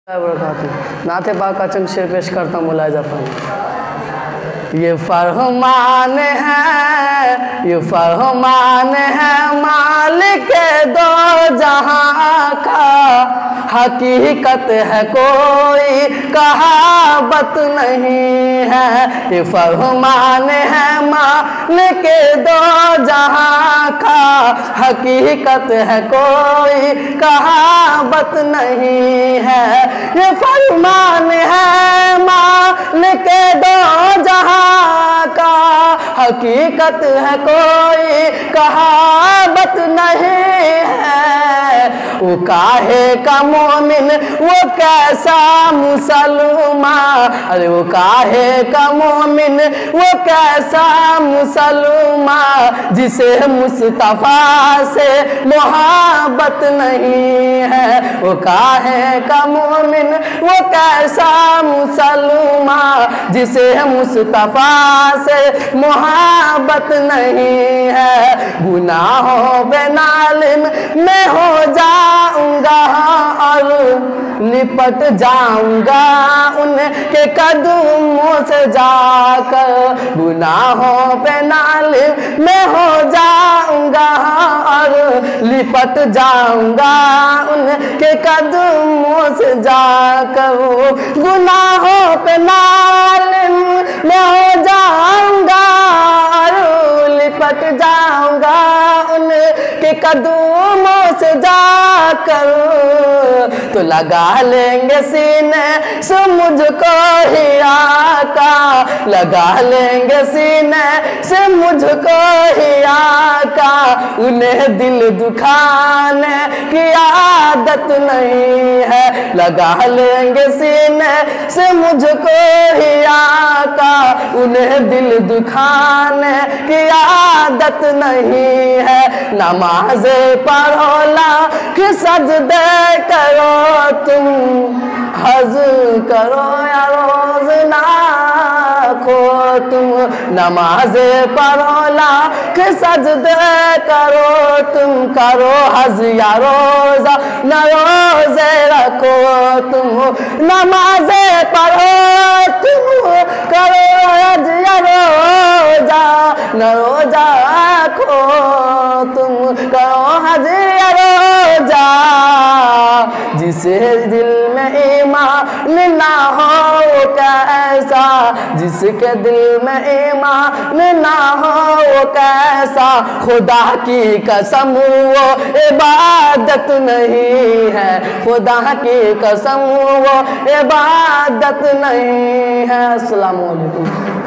नाते पाक का चंग शेर पेश करता हूँ मुलाय जफर। ये फरमान है, ये फरमान है मालिक दो जहां का, हकीकत है कोई कहावत नहीं है। ये फरमान है मालिक दो जहां का, हकीकत है कोई कहावत नहीं है। ये फरमान है मालिक दो जहां का, हकीकत है कोई कहावत नहीं है। वो काहे का मोमिन वो कैसा मुसलमान, अरे वो काहे का मोमिन वो कैसा मुसलमान, जिसे मुस्तफा से मोहब्बत नहीं है। वो काहे का मोमिन वो कैसा मुसलमान, जिसे मुस्तफा से मोहब्बत नहीं है। गुनाहों पे नालिम मैं हो जाऊंगा और लिपट जाऊंगा उनके कदमों से जाकर। गुनाहों पे नालिम मैं हो जाऊंगा और लिपट जाऊंगा उनके कदमों से जाकर। गुनाहों पे नालिम मैं हो जाऊंगा और लिपट जाऊंगा उनके कदमों से जाकर। तो लगा लेंगे सीने से मुझको ही आका, लगा लेंगे सीने से मुझको ही आका। उन्हें दिल दुखाने की आदत नहीं है। लगा लेंगे सीने से मुझको ही आका, उन्हें दिल दुखाने की आदत नहीं है। नमाज़े पढ़ो लाख सजदे करो तुम, हज करो या रोज ना खो तुम। नमाज़े पढ़ो लाख सजदे करो तुम, करो हज या रोजा न रोजे रखो तुम। नमाज़े पढ़ो तुम, करो हज या रोजा न रोजा रखो तुम, करो हज या रोजा। जिसे दिल में ईमान ना हो कैसा, जिसके दिल में ईमान ना हो कैसा, खुदा की कसम वो इबादत नहीं है। खुदा की कसम वो इबादत नहीं है। अस्सलाम वालेकुम।